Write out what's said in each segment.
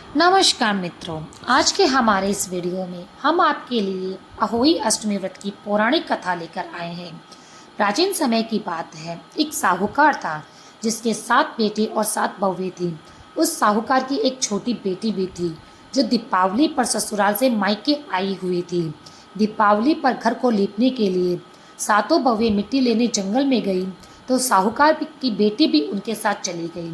नमस्कार मित्रों, आज के हमारे इस वीडियो में हम आपके लिए अहोई अष्टमी व्रत की पौराणिक कथा लेकर आए हैं। प्राचीन समय की बात है, एक साहूकार था जिसके 7 बेटे और 7 बहुएं थी। उस साहूकार की एक छोटी बेटी भी थी जो दीपावली पर ससुराल से मायके आई हुई थी। दीपावली पर घर को लीपने के लिए सातों बहुएं मिट्टी लेने जंगल में गई तो साहूकार की बेटी भी उनके साथ चली गई।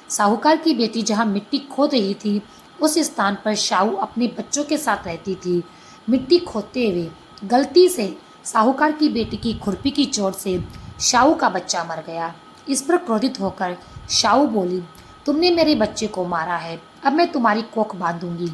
साहूकार की बेटी जहाँ मिट्टी खोद रही थी उस स्थान पर शाहू अपने बच्चों के साथ रहती थी। मिट्टी खोदते हुए गलती से साहूकार की बेटी की खुरपी की चोट से शाहू का बच्चा मर गया। इस पर क्रोधित होकर शाहू बोली, तुमने मेरे बच्चे को मारा है, अब मैं तुम्हारी कोख बांधूंगी।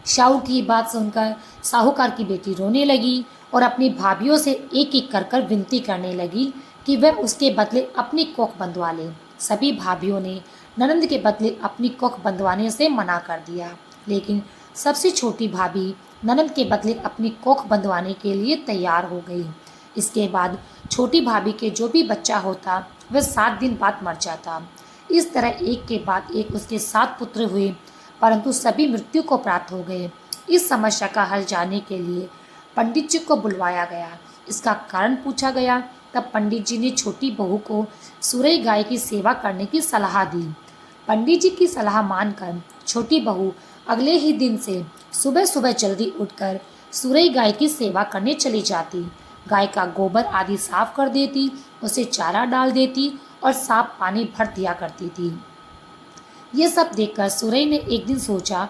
शाहू की बात सुनकर साहूकार की बेटी रोने लगी और अपनी भाभीियों से एक एक कर विनती करने लगी कि वह उसके बदले अपनी कोख बंधवा ले। सभी भाभीियों ने ननंद के बदले अपनी कोख बंधवाने से मना कर दिया, लेकिन सबसे छोटी भाभी ननंद के बदले अपनी कोख बंधवाने के लिए तैयार हो गई। इसके बाद छोटी भाभी के जो भी बच्चा होता वह 7 दिन बाद मर जाता। इस तरह एक के बाद एक उसके 7 पुत्र हुए, परंतु सभी मृत्यु को प्राप्त हो गए। इस समस्या का हल जानने के लिए पंडित जी को बुलवाया गया। इसका कारण पूछा गया तब पंडित जी ने छोटी बहू को सुरई गाय की सेवा करने की सलाह दी। पंडित जी की सलाह मानकर छोटी बहू अगले ही दिन से सुबह सुबह जल्दी उठकर सुरई गाय की सेवा करने चली जाती। गाय का गोबर आदि साफ कर देती, उसे चारा डाल देती और साफ पानी भर दिया करती थी। ये सब देखकर सुरई ने एक दिन सोचा,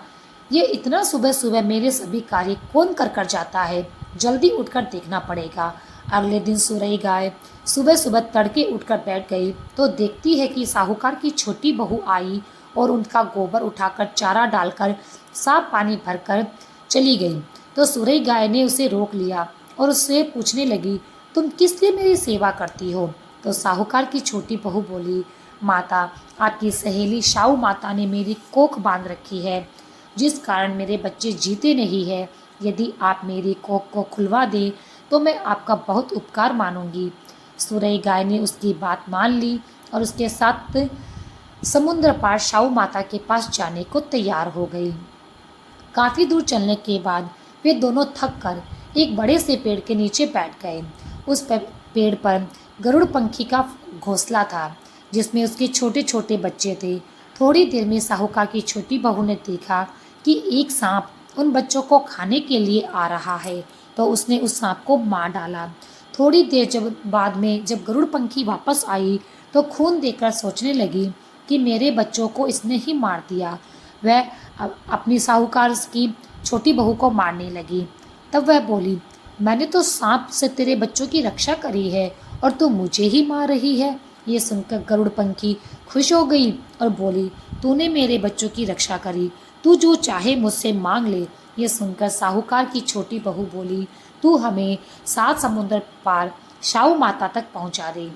ये इतना सुबह सुबह मेरे सभी कार्य कौन कर जाता है, जल्दी उठकर देखना पड़ेगा। अगले दिन सुरई गाय सुबह सुबह तड़के उठकर बैठ गई तो देखती है कि साहूकार की छोटी बहू आई और उनका गोबर उठाकर चारा डालकर साफ पानी भरकर चली गई। तो सुरई गाय ने उसे रोक लिया और उससे पूछने लगी, तुम किस लिए मेरी सेवा करती हो? तो साहूकार की छोटी बहू बोली, माता, आपकी सहेली शाहू माता ने मेरी कोख बांध रखी है, जिस कारण मेरे बच्चे जीते नहीं है। यदि आप मेरी कोख को खुलवा दें तो मैं आपका बहुत उपकार मानूंगी। सुरई गाय ने उसकी बात मान ली और उसके साथ समुद्र पार शाहू माता के पास जाने को तैयार हो गई। काफ़ी दूर चलने के बाद वे दोनों थक कर एक बड़े से पेड़ के नीचे बैठ गए। उस पेड़ पर गरुड़ पंखी का घोंसला था जिसमें उसके छोटे छोटे बच्चे थे। थोड़ी देर में साहूकार की छोटी बहू ने देखा कि एक सांप उन बच्चों को खाने के लिए आ रहा है, तो उसने उस सांप को मार डाला। थोड़ी देर बाद में जब गरुड़ पंखी वापस आई तो खून देखकर सोचने लगी कि मेरे बच्चों को इसने ही मार दिया। वह अपनी साहूकार की छोटी बहू को मारने लगी। तब वह बोली, मैंने तो सांप से तेरे बच्चों की रक्षा करी है और तू मुझे ही मार रही है। ये सुनकर गरुड़ पंखी खुश हो गई और बोली, तूने मेरे बच्चों की रक्षा करी, तू जो चाहे मुझसे मांग ले। ये सुनकर साहूकार की छोटी बहू बोली, तू हमें 7 समुद्र पार शाहू माता तक पहुंचा दे।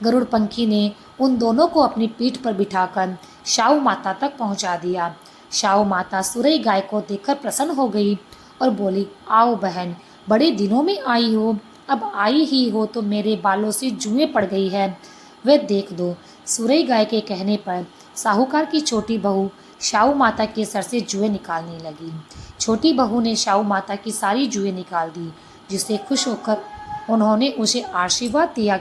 गरुड़ पंखी ने उन दोनों को अपनी पीठ पर बिठाकर शाहू माता तक पहुंचा दिया। शाहू माता सुरई गाय को देखकर प्रसन्न हो गई और बोली, आओ बहन, बड़े दिनों में आई हो, अब आई ही हो तो मेरे बालों से जुएं पड़ गई है, वह देख दो। सुरई गाय के कहने पर साहूकार की छोटी बहू शाहू माता के सर से जुएं निकालने लगी। छोटी बहू ने शाहू माता की सारी जुएं निकाल दी, जिससे खुश होकर उन्होंने उसे आशीर्वाद दिया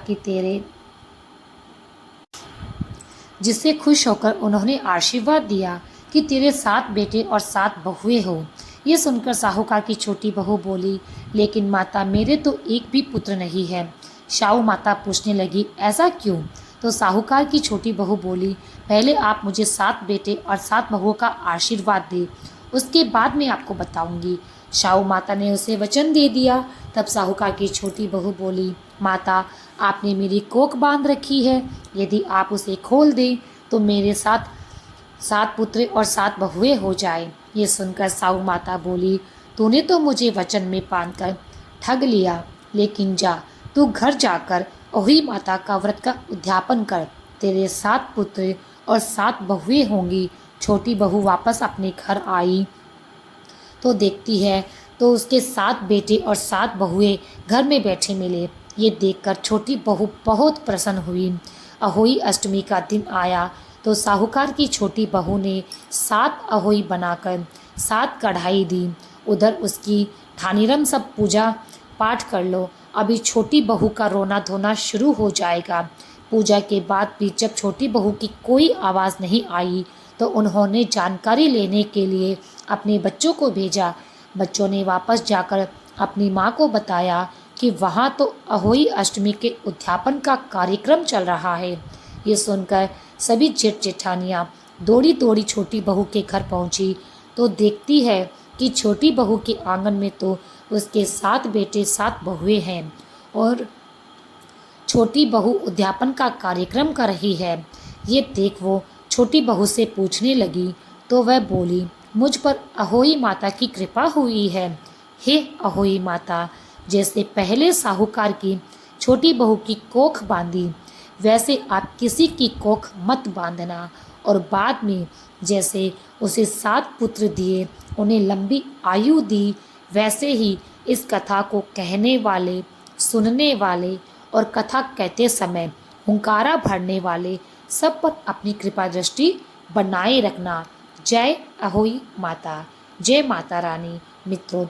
कि तेरे 7 बेटे और 7 बहुएं हो। ये सुनकर साहूकार की छोटी बहू बोली, लेकिन माता, मेरे तो एक भी पुत्र नहीं है। शाहू माता पूछने लगी, ऐसा क्यों? तो साहूकार की छोटी बहू बोली, पहले आप मुझे 7 बेटे और 7 बहुओं का आशीर्वाद दे, उसके बाद मैं आपको बताऊंगी। शाहू माता ने उसे वचन दे दिया। तब साहूकार की छोटी बहू बोली, माता, आपने मेरी कोख बांध रखी है, यदि आप उसे खोल दें तो मेरे साथ 7 पुत्र और 7 बहुएं हो जाए। ये सुनकर साहू माता बोली, तूने तो मुझे वचन में बांधकर ठग लिया, लेकिन जा, तू घर जाकर अहोई माता का व्रत का उद्यापन कर, तेरे 7 पुत्र और 7 बहुएं होंगी। छोटी बहू वापस अपने घर आई तो देखती है तो उसके 7 बेटे और 7 बहुएं घर में बैठे मिले। ये देखकर छोटी बहू बहुत प्रसन्न हुई। अहोई अष्टमी का दिन आया तो साहूकार की छोटी बहू ने 7 अहोई बनाकर 7 कढ़ाई दी। उधर उसकी ठानीरम सब पूजा पाठ कर लो, अभी छोटी बहू का रोना धोना शुरू हो जाएगा। पूजा के बाद भी जब छोटी बहू की कोई आवाज़ नहीं आई तो उन्होंने जानकारी लेने के लिए अपने बच्चों को भेजा। बच्चों ने वापस जाकर अपनी माँ को बताया कि वहाँ तो अहोई अष्टमी के उद्यापन का कार्यक्रम चल रहा है। ये सुनकर सभी जेठ जेठानियाँ दौड़ी दौड़ी छोटी बहू के घर पहुँची तो देखती है कि छोटी बहू के आंगन में तो उसके 7 बेटे 7 बहुएं हैं और छोटी बहू उद्यापन का कार्यक्रम कर रही है। ये देख वो छोटी बहू से पूछने लगी तो वह बोली, मुझ पर अहोई माता की कृपा हुई है। हे अहोई माता, जैसे पहले साहूकार की छोटी बहू की कोख बांधी वैसे आप किसी की कोख मत बांधना, और बाद में जैसे उसे 7 पुत्र दिए, उन्हें लंबी आयु दी, वैसे ही इस कथा को कहने वाले, सुनने वाले और कथा कहते समय हुंकारा भरने वाले सब पर अपनी कृपा दृष्टि बनाए रखना। जय अहोई माता, जय माता रानी। मित्रों,